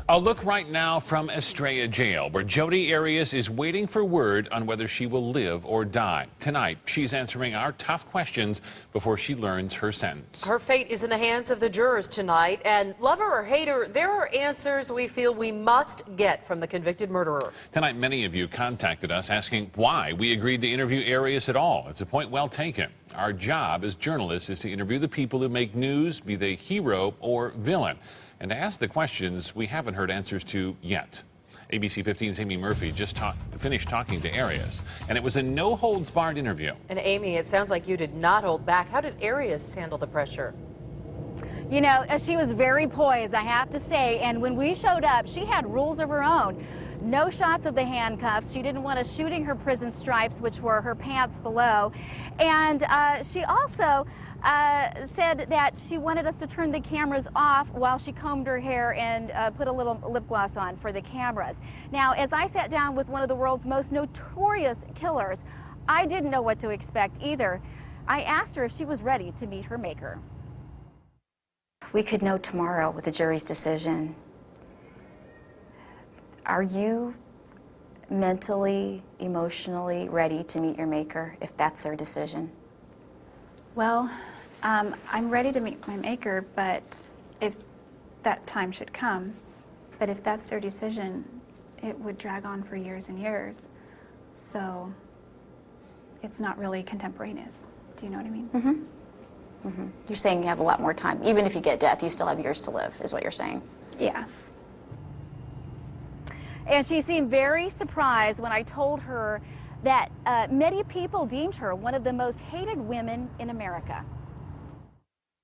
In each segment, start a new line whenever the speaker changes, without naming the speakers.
A look right now from Estrella Jail, where Jodi Arias is waiting for word on whether she will live or die. Tonight, she's answering our tough questions before she learns her sentence.
Her fate is in the hands of the jurors tonight, and lover or hater, there are answers we feel we must get from the convicted murderer.
Tonight, many of you contacted us asking why we agreed to interview Arias at all. It's a point well taken. Our job as journalists is to interview the people who make news, be they hero or villain, and to ask the questions we haven't heard answers to yet. ABC15's Amy Murphy just finished talking to Arias, and it was a no-holds-barred interview.
And Amy, it sounds like you did not hold back. How did Arias handle the pressure?
You know, she was very poised, I have to say, and when we showed up, she had rules of her own. No shots of the handcuffs. She didn't want us shooting her prison stripes, which were her pants below. And she also said that she wanted us to turn the cameras off while she combed her hair and put a little lip gloss on for the cameras. Now, as I sat down with one of the world's most notorious killers, I didn't know what to expect either. I asked her if she was ready to meet her maker.
We could know tomorrow with the jury's decision. Are you mentally, emotionally ready to meet your maker if that's their decision?
Well, I'm ready to meet my maker, but if that time should come, but if that's their decision, it would drag on for years and years. So it's not really contemporaneous. Do you know what I mean?
Mm-hmm. Mm-hmm. You're saying you have a lot more time. Even if you get death, you still have years to live, is what you're saying.
Yeah.
And she seemed very surprised when I told her that many people deemed her one of the most hated women in America.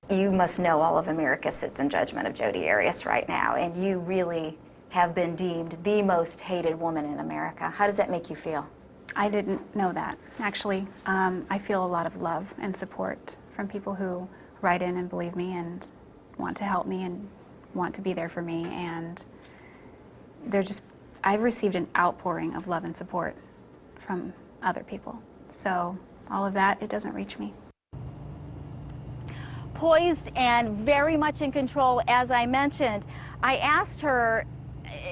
You must know all of America sits in judgment of Jodi Arias right now, and you really have been deemed the most hated woman in America. How does that make you feel?
I didn't know that. Actually, I feel a lot of love and support from people who write in and believe me and want to help me and want to be there for me, and I've received an outpouring of love and support from other people. So all of that, it doesn't reach me.
Poised and very much in control, as I mentioned. I asked her,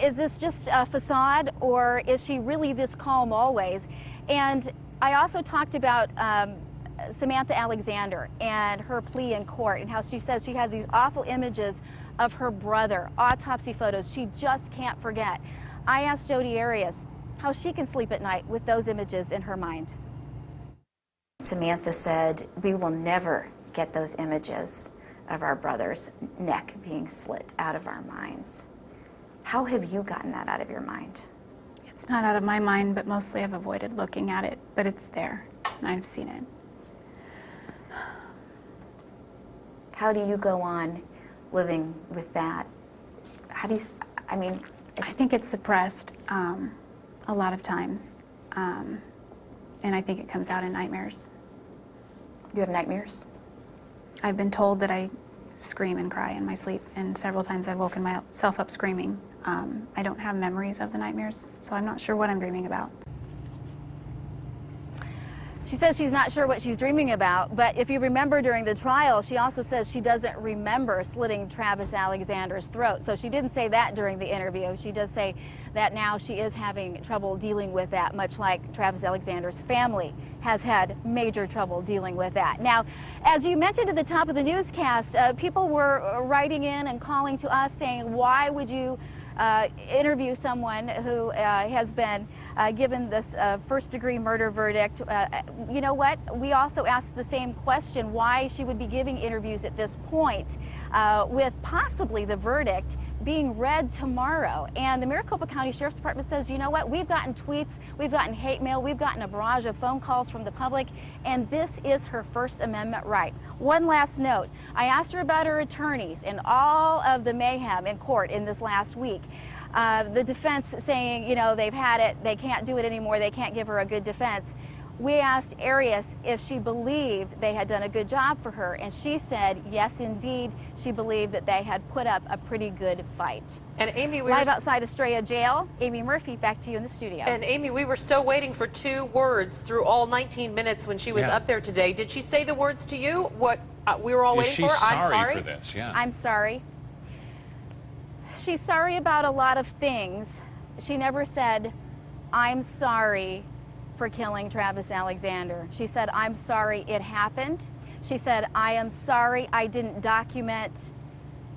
is this just a facade or is she really this calm always? And I also talked about Samantha Alexander and her plea in court and how she says she has these awful images of her brother, autopsy photos she just can't forget. I asked Jodi Arias how she can sleep at night with those images in her mind.
Samantha said, we will never get those images of our brother's neck being slit out of our minds. How have you gotten that out of your mind?
It's not out of my mind, but mostly I've avoided looking at it, but it's there, and I've seen it.
How do you go on living with that? How do you, I mean,
I think it's suppressed a lot of times, and I think it comes out in nightmares.
You have nightmares?
I've been told that I scream and cry in my sleep, and several times I've woken myself up screaming. I don't have memories of the nightmares, so I'm not sure what I'm dreaming about.
She says she's not sure what she's dreaming about, but if you remember during the trial, she also says she doesn't remember slitting Travis Alexander's throat. So she didn't say that during the interview. She does say that now she is having trouble dealing with that, much like Travis Alexander's family has had major trouble dealing with that. Now, as you mentioned at the top of the newscast, people were writing in and calling to us saying, why would you interview someone who has been given this first-degree murder verdict? You know what? We also asked the same question, why she would be giving interviews at this point with possibly the verdict being read tomorrow. And the Maricopa County Sheriff's Department says, you know what? We've gotten tweets, we've gotten hate mail, we've gotten a barrage of phone calls from the public, and this is her First Amendment right. One last note. I asked her about her attorneys and all of the mayhem in court in this last week. The defense saying, you know, they've had it, they can't do it anymore, they can't give her a good defense. We asked Arias if she believed they had done a good job for her, and she said, yes, indeed, she believed that they had put up a pretty good fight.
And Amy,
live outside Estrella Jail, Amy Murphy, back to you in the studio.
And Amy, we were so waiting for 2 words through all 19 minutes when she was up there today. Did she say the words to you? What we were all waiting for?
Is she
I'm sorry
for this? Yeah.
I'm sorry. she's sorry about a lot of things. She never said, I'm sorry for killing Travis Alexander. She said, I'm sorry it happened. She said, I am sorry I didn't document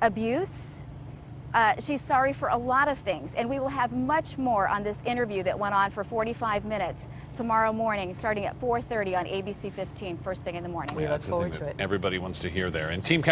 abuse. She's sorry for a lot of things, and we will have much more on this interview that went on for 45 minutes tomorrow morning, starting at 4:30 on ABC 15, first thing in the morning.
We look forward to it.
Everybody wants to hear there. And Team